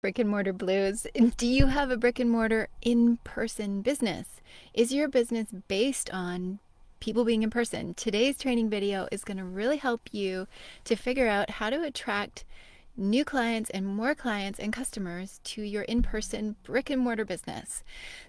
Brick and mortar blues. Do you have a brick and mortar in-person business? Is your business based on people being in person? Today's training video is going to really help you to figure out how to attract new clients and more clients and customers to your in-person brick and mortar business.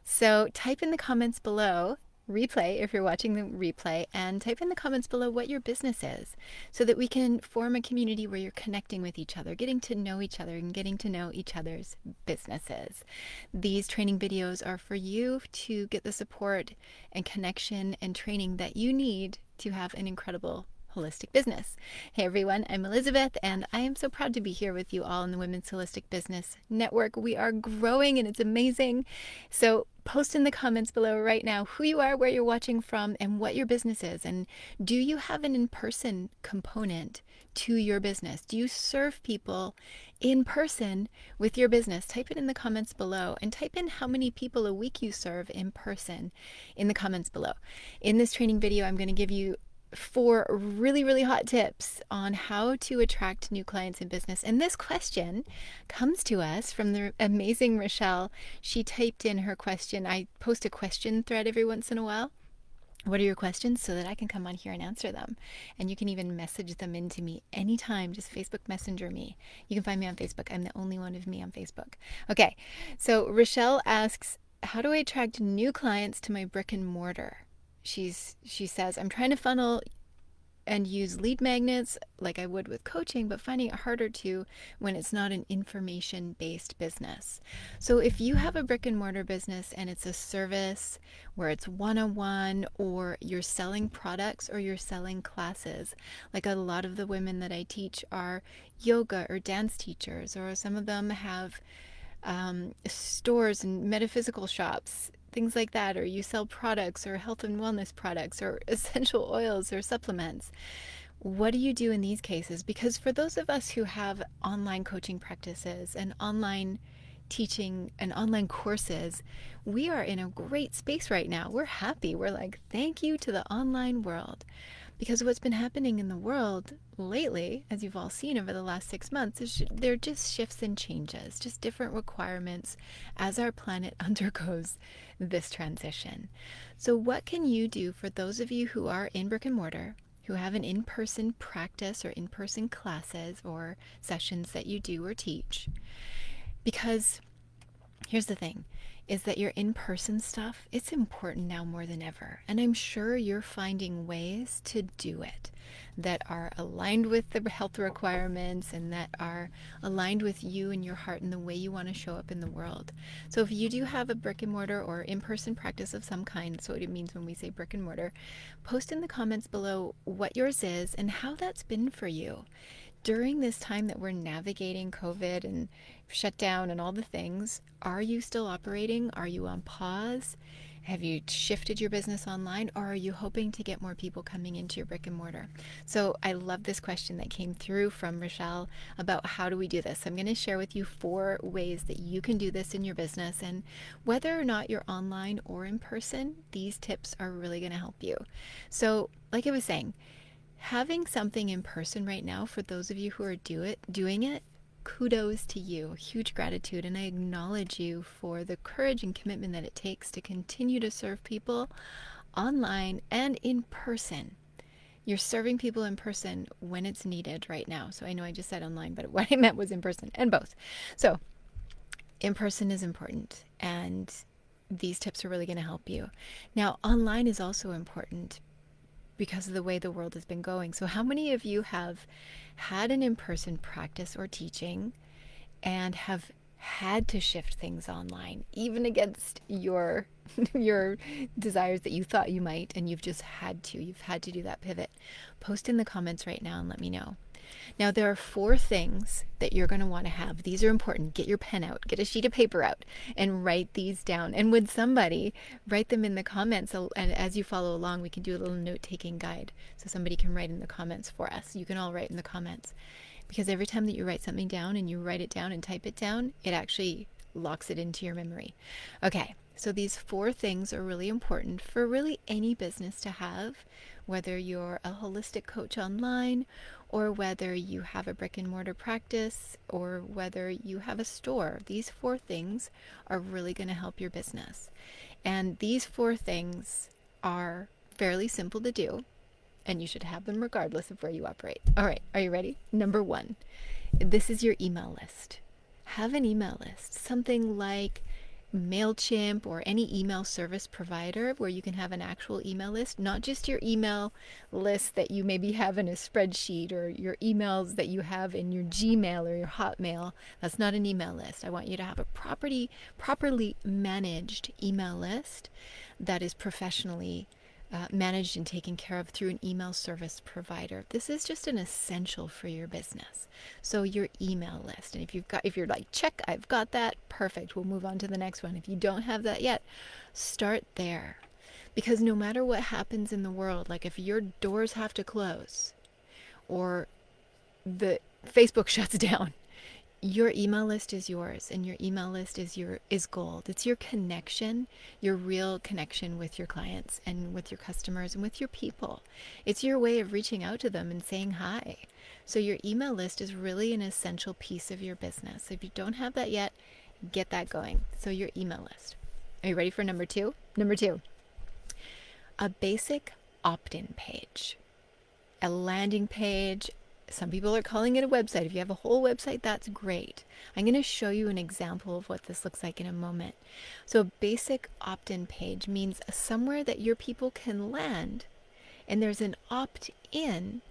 So type in the comments below, replay if you're watching the replay, and type in the comments below what your business is so that we can form a community where you're connecting with each other, getting to know each other and getting to know each other's businesses. These training videos are for you to get the support and connection and training that you need to have an incredible holistic business. Hey everyone, I'm Elizabeth, and I am so proud to be here with you all in the Women's Holistic Business Network. We are growing and it's amazing. So post in the comments below right now who you are, where you're watching from, and what your business is. And do you have an in-person component to your business? Do you serve people in person with your business? Type it in the comments below, and type in how many people a week you serve in person in the comments below. In this training video, I'm going to give you 4 really hot tips on how to attract new clients in business. And this question comes to us from the amazing Rochelle. She typed in her question. I post a question thread every once in a while. What are your questions, so that I can come on here and answer them? And you can even message them into me anytime. Just Facebook Messenger me. You can find me on Facebook. I'm the only one of me on Facebook. Okay, so Rochelle asks, how do I attract new clients to my brick and mortar? She says, I'm trying to funnel and use lead magnets like I would with coaching, but finding it harder to when it's not an information-based business. So if you have a brick and mortar business and it's a service where it's one-on-one, or you're selling products or you're selling classes, like a lot of the women that I teach are yoga or dance teachers, or some of them have stores and metaphysical shops, things like that, or you sell products or health and wellness products or essential oils or supplements. What do you do in these cases? Because for those of us who have online coaching practices and online teaching and online courses, we are in a great space right now. We're happy. We're like, thank you to the online world. Because what's been happening in the world lately, as you've all seen over the last 6 months, is there are just shifts and changes, just different requirements as our planet undergoes this transition. So what can you do for those of you who are in brick and mortar, who have an in-person practice or in-person classes or sessions that you do or teach? Because here's the thing, is that your in-person stuff, it's important now more than ever. And I'm sure you're finding ways to do it that are aligned with the health requirements and that are aligned with you and your heart and the way you want to show up in the world. So if you do have a brick and mortar or in-person practice of some kind, that's what it means when we say brick and mortar, post in the comments below what yours is and how that's been for you. During this time that we're navigating COVID and shutdown and all the things, are you still operating? Are you on pause? Have you shifted your business online, or are you hoping to get more people coming into your brick and mortar? So I love this question that came through from Rochelle about how do we do this. I'm going to share with you 4 ways that you can do this in your business, and whether or not you're online or in person, these tips are really going to help you. So like I was saying, having something in person right now, for those of you who are doing it, kudos to you. Huge gratitude, and I acknowledge you for the courage and commitment that it takes to continue to serve people online and in person. You're serving people in person when it's needed right now. So I know I just said online, but what I meant was in person, and both. So in person is important, and these tips are really going to help you. Now, online is also important because of the way the world has been going. So how many of you have had an in-person practice or teaching and have had to shift things online, even against your desires that you thought you might, and you've had to do that pivot? Post in the comments right now and let me know. Now, there are 4 things that you're going to want to have. These are important. Get your pen out, get a sheet of paper out, and write these down. And would somebody write them in the comments? And as you follow along, we can do a little note-taking guide. So somebody can write in the comments for us. You can all write in the comments. Because every time that you write something down and you write it down and type it down, it actually locks it into your memory. Okay, So these 4 things are really important for really any business to have, whether you're a holistic coach online, or whether you have a brick and mortar practice, or whether you have a store. These 4 things are really going to help your business. And these 4 things are fairly simple to do, and you should have them regardless of where you operate. All right, are you ready? Number 1, this is your email list. Have an email list, something like MailChimp or any email service provider where you can have an actual email list, not just your email list that you maybe have in a spreadsheet or your emails that you have in your Gmail or your Hotmail. That's not an email list. I want you to have a properly managed email list that is professionally managed and taken care of through an email service provider. This is just an essential for your business. So your email list, and if you're like, check, I've got that, perfect, we'll move on to the next one. If you don't have that yet, start there. Because no matter what happens in the world, like if your doors have to close or the Facebook shuts down, your email list is yours, and your email list is gold. It's your connection, your real connection with your clients and with your customers and with your people. It's your way of reaching out to them and saying hi. So your email list is really an essential piece of your business. So if you don't have that yet, get that going. So your email list. Are you ready for number 2? Number 2, a basic opt-in page, a landing page. Some people are calling it a website. If you have a whole website, that's great. I'm going to show you an example of what this looks like in a moment. So a basic opt-in page means somewhere that your people can land, and there's an opt-in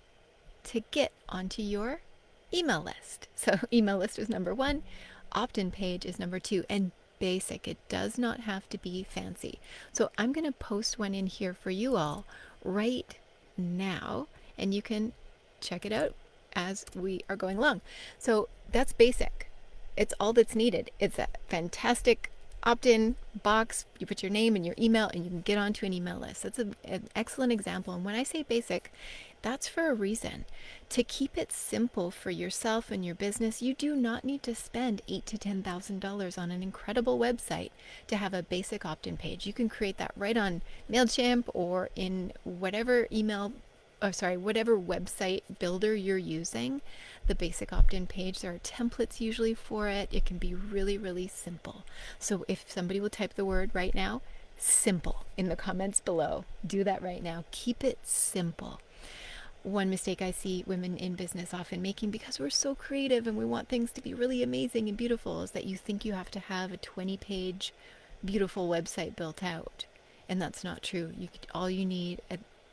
to get onto your email list. So email list is number 1, opt-in page is number 2, and basic. It does not have to be fancy. So I'm going to post one in here for you all right now, and you can check it out as we are going along. So that's basic. It's all that's needed. It's a fantastic opt-in box. You put your name and your email and you can get onto an email list. That's an excellent example. And when I say basic, that's for a reason. To keep it simple for yourself and your business, you do not need to spend $8,000 to $10,000 on an incredible website to have a basic opt-in page. You can create that right on MailChimp or in whatever whatever website builder you're using. The basic opt-in page, there are templates usually for it. It can be really, really simple. So if somebody will type the word right now, simple, in the comments below, do that right now. Keep it simple. One mistake I see women in business often making, because we're so creative and we want things to be really amazing and beautiful, is that you think you have to have a 20-page beautiful website built out. And that's not true. All you need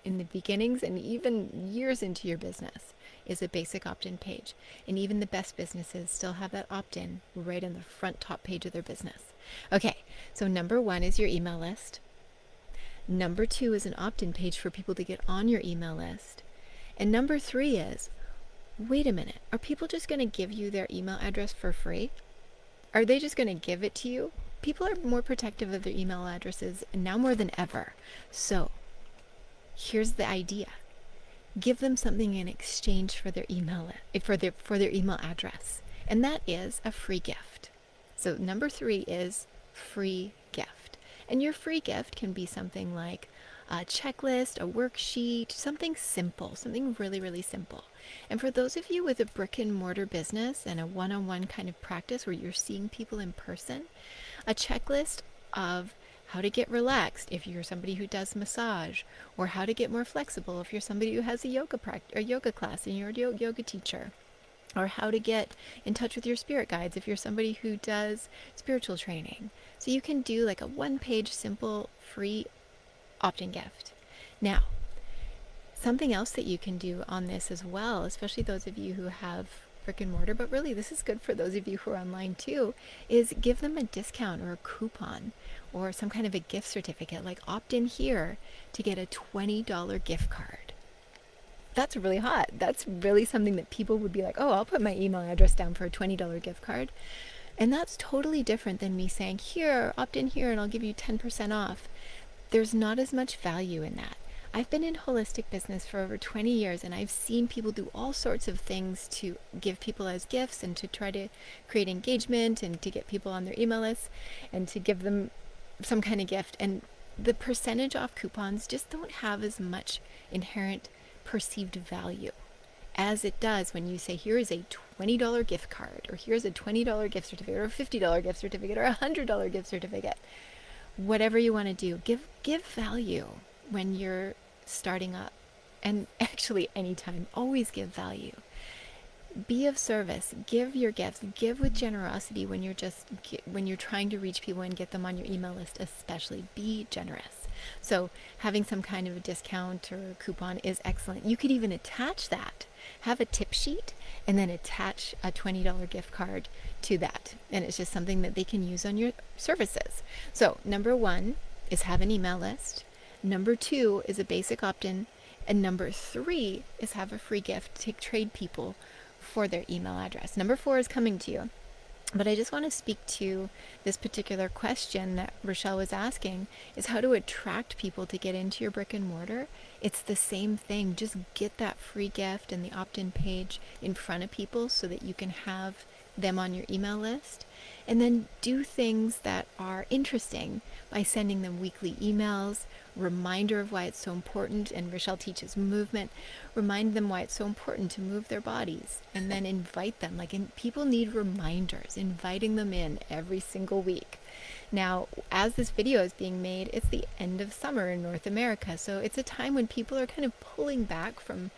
in the beginnings and even years into your business is a basic opt-in page. And even the best businesses still have that opt-in right on the front top page of their business. Okay, so number 1 is your email list. Number 2 is an opt-in page for people to get on your email list. And number 3 is, wait a minute, are people just going to give you their email address for free? Are they just going to give it to you? People are more protective of their email addresses now more than ever. So here's the idea. Give them something in exchange for their email address. And that is a free gift. So number 3 is free gift. And your free gift can be something like a checklist, a worksheet, something simple, something really, really simple. And for those of you with a brick and mortar business and a one-on-one kind of practice where you're seeing people in person, a checklist of how to get relaxed if you're somebody who does massage, or how to get more flexible if you're somebody who has a yoga class and you're a yoga teacher, or how to get in touch with your spirit guides if you're somebody who does spiritual training. So you can do like a 1-page simple free opt-in gift. Now, something else that you can do on this as well, especially those of you who have brick and mortar, but really this is good for those of you who are online too, is give them a discount or a coupon or some kind of a gift certificate, like opt in here to get a $20 gift card. That's really hot. That's really something that people would be like, oh, I'll put my email address down for a $20 gift card. And that's totally different than me saying, here, opt in here and I'll give you 10% off. There's not as much value in that. I've been in holistic business for over 20 years, and I've seen people do all sorts of things to give people as gifts and to try to create engagement and to get people on their email lists and to give them some kind of gift, and the percentage off coupons just don't have as much inherent perceived value as it does when you say, here is a $20 gift card, or here's a $20 gift certificate, or a $50 gift certificate, or a $100 gift certificate. Whatever you want to do, give value when you're starting up. And actually, anytime, always give value. Be of service. Give your gifts. Give with generosity when you're trying to reach people and get them on your email list. Especially, be generous. So having some kind of a discount or a coupon is excellent. You could even attach that. Have a tip sheet and then attach a $20 gift card to that. And it's just something that they can use on your services. So number 1 is have an email list. Number 2 is a basic opt-in. And number 3 is have a free gift to trade people for their email address. Number 4 is coming to you. But I just want to speak to this particular question that Rochelle was asking, is how to attract people to get into your brick and mortar. It's the same thing. Just get that free gift and the opt-in page in front of people so that you can have them on your email list. And then do things that are interesting by sending them weekly emails, reminder of why it's so important, and Rochelle teaches movement. Remind them why it's so important to move their bodies, and then invite them. People need reminders, inviting them in every single week. Now, as this video is being made, it's the end of summer in North America, so it's a time when people are kind of pulling back from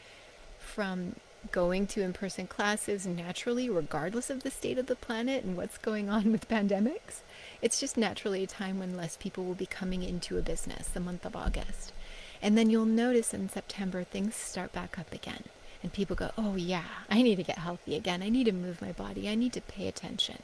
going to in-person classes naturally, regardless of the state of the planet and what's going on with pandemics. It's just naturally a time when less people will be coming into a business, the month of August. And then you'll notice in September, things start back up again. And people go, oh yeah, I need to get healthy again. I need to move my body. I need to pay attention.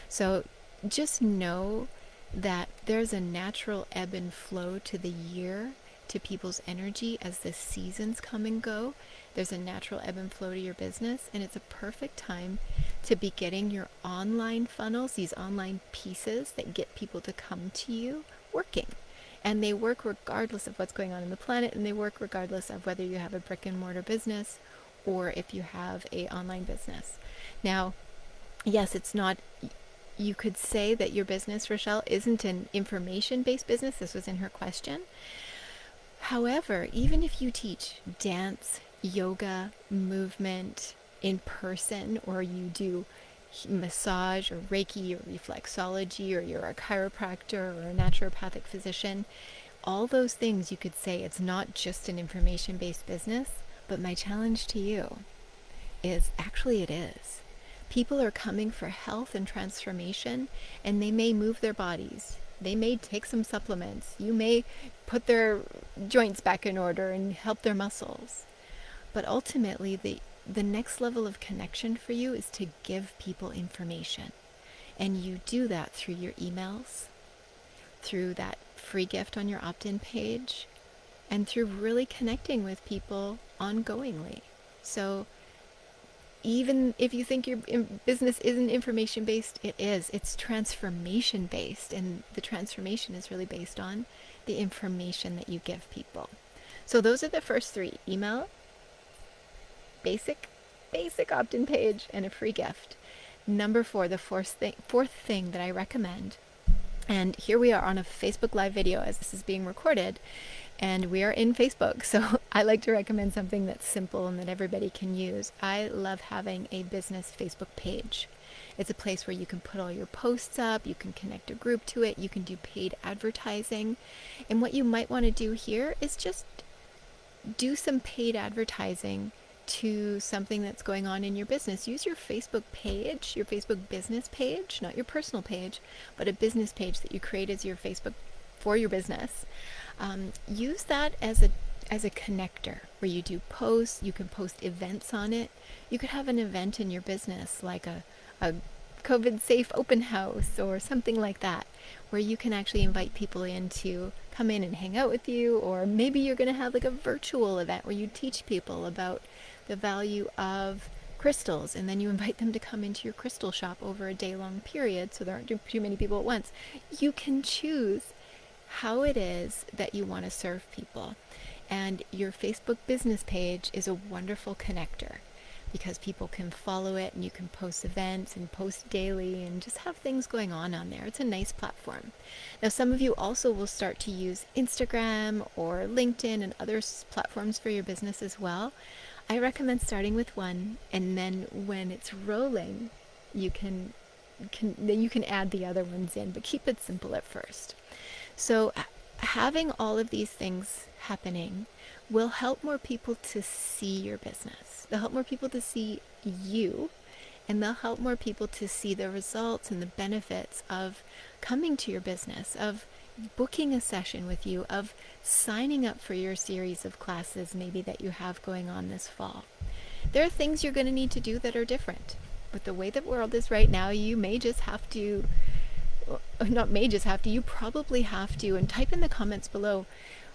So just know that there's a natural ebb and flow to the year, to people's energy as the seasons come and go. There's a natural ebb and flow to your business, and it's a perfect time to be getting your online funnels, these online pieces that get people to come to you, working. And they work regardless of what's going on in the planet, and they work regardless of whether you have a brick and mortar business or if you have an online business. Now, yes, it's not, you could say that your business, Rochelle, isn't an information-based business. This was in her question. However, even if you teach dance, yoga, movement in person, or you do massage or Reiki or reflexology, or you're a chiropractor or a naturopathic physician, all those things you could say it's not just an information-based business, but my challenge to you is actually it is. People are coming for health and transformation, and they may move their bodies. They may take some supplements. You may put their joints back in order and help their muscles. But ultimately, the next level of connection for you is to give people information. And you do that through your emails, through that free gift on your opt-in page, and through really connecting with people ongoingly. So even if you think your business isn't information-based, it is. It's transformation-based, and the transformation is really based on the information that you give people. So those are the first 3: email, basic opt-in page, and a free gift. Number 4, the fourth thing that I recommend, and here we are on a Facebook Live video as this is being recorded, and we are in Facebook, so I like to recommend something that's simple and that everybody can use. I love having a business Facebook page. It's a place where you can put all your posts up, you can connect a group to it, you can do paid advertising. And what you might want to do here is just do some paid advertising to something that's going on in your business. Use your Facebook page, your Facebook business page, not your personal page, but a business page that you create as your Facebook for your business. Use that as a connector where you do posts. You can post events on it. You could have an event in your business like a COVID safe open house or something like that, where you can actually invite people in to come in and hang out with you. Or maybe you're going to have like a virtual event where you teach people about the value of crystals, and then you invite them to come into your crystal shop over a day-long period so there aren't too many people at once. You can choose how it is that you want to serve people. And your Facebook business page is a wonderful connector. because people can follow it and you can post events and post daily and just have things going on there. It's a nice platform. Now, some of you also will start to use Instagram or LinkedIn and other platforms for your business as well. I recommend starting with one, and then when it's rolling, you can add the other ones in, but keep it simple at first. So having all of these things happening will help more people to see your business. They'll help more people to see you, and they'll help more people to see the results and the benefits of coming to your business, of booking a session with you, of signing up for your series of classes maybe that you have going on this fall. There are things you're going to need to do that are different. With the way the world is right now, you may just have to, you probably have to, and type in the comments below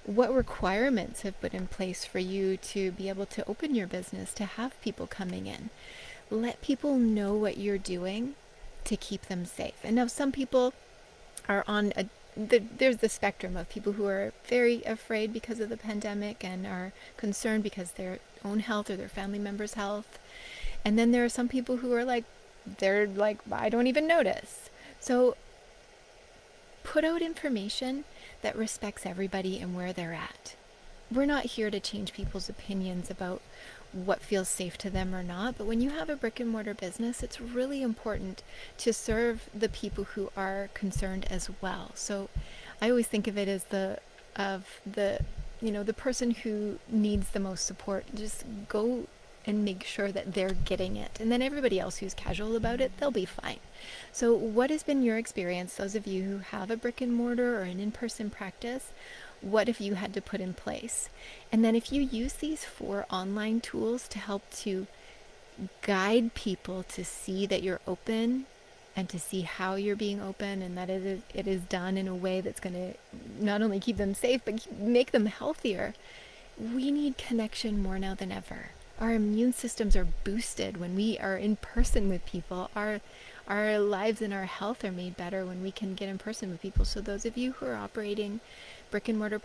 what requirements have put in place for you to be able to open your business, to have people coming in. Let people know what you're doing to keep them safe. And now some people are on there's the spectrum of people who are very afraid because of the pandemic and are concerned because their own health or their family members' health. And then there are some people who are they're like, I don't even notice. So put out information that respects everybody and where they're at. We're not here to change people's opinions about what feels safe to them or not, but when you have a brick and mortar business, it's really important to serve the people who are concerned as well. So I always think of it as the person who needs the most support. Just go and make sure that they're getting it. And then everybody else who's casual about it, they'll be fine. So what has been your experience, those of you who have a brick and mortar or an in-person practice? What have you had to put in place? And then if you use these 4 online tools to help to guide people to see that you're open and to see how you're being open, and that it is done in a way that's going to not only keep them safe, but make them healthier. We need connection more now than ever. Our immune systems are boosted when we are in person with people. Our lives and our health are made better when we can get in person with people. So those of you who are operating brick and mortar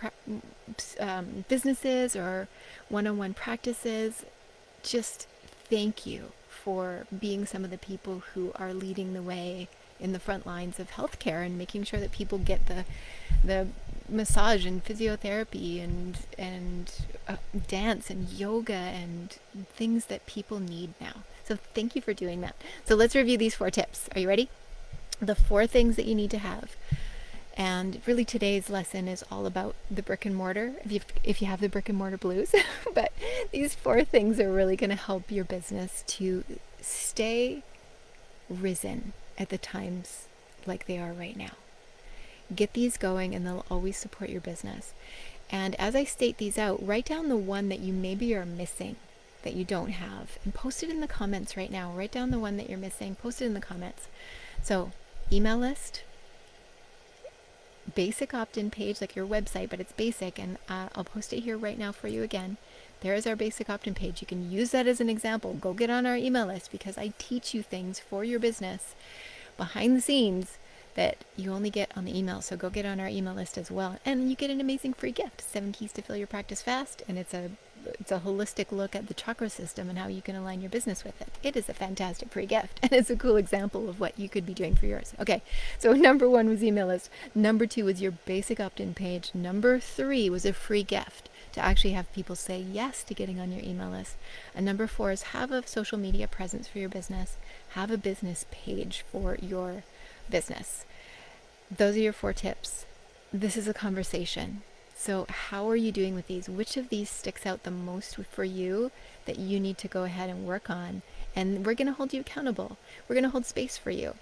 businesses or one-on-one practices, just thank you for being some of the people who are leading the way in the front lines of healthcare and making sure that people get the massage and physiotherapy and dance and yoga and things that people need now. So thank you for doing that. So let's review these 4 tips. Are you ready? The 4 things that you need to have. And really today's lesson is all about the brick and mortar, if you have the brick and mortar blues. But these 4 things are really going to help your business to stay risen at the times like they are right now. Get these going and they'll always support your business. And as I state these out, write down the one that you maybe are missing, that you don't have, and post it in the comments right now. Write down the one that you're missing, post it in the comments. So, email list, basic opt-in page like your website, but it's basic, and I'll post it here right now for you again. There is our basic opt-in page. You can use that as an example. Go get on our email list because I teach you things for your business behind the scenes that you only get on the email. So go get on our email list as well. And you get an amazing free gift, 7 keys to fill your practice fast. And it's a holistic look at the chakra system and how you can align your business with it. It is a fantastic free gift. And it's a cool example of what you could be doing for yours. Okay, so number 1 was email list. Number 2 was your basic opt-in page. Number 3 was a free gift to actually have people say yes to getting on your email list. And number 4 is have a social media presence for your business. Have a business page for your business. Those are your 4 tips. This is a conversation. So how are you doing with these? Which of these sticks out the most for you that you need to go ahead and work on? And we're going to hold you accountable. We're going to hold space for you.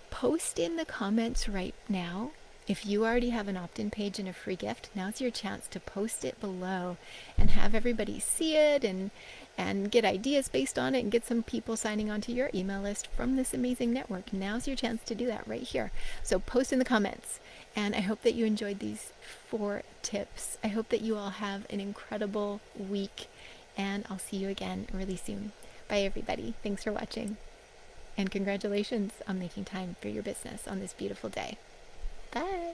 Post in the comments right now. If you already have an opt-in page and a free gift, now's your chance to post it below and have everybody see it and get ideas based on it and get some people signing onto your email list from this amazing network. Now's your chance to do that right here. So post in the comments. And I hope that you enjoyed these 4 tips. I hope that you all have an incredible week, and I'll see you again really soon. Bye everybody. Thanks for watching. And congratulations on making time for your business on this beautiful day. Bye.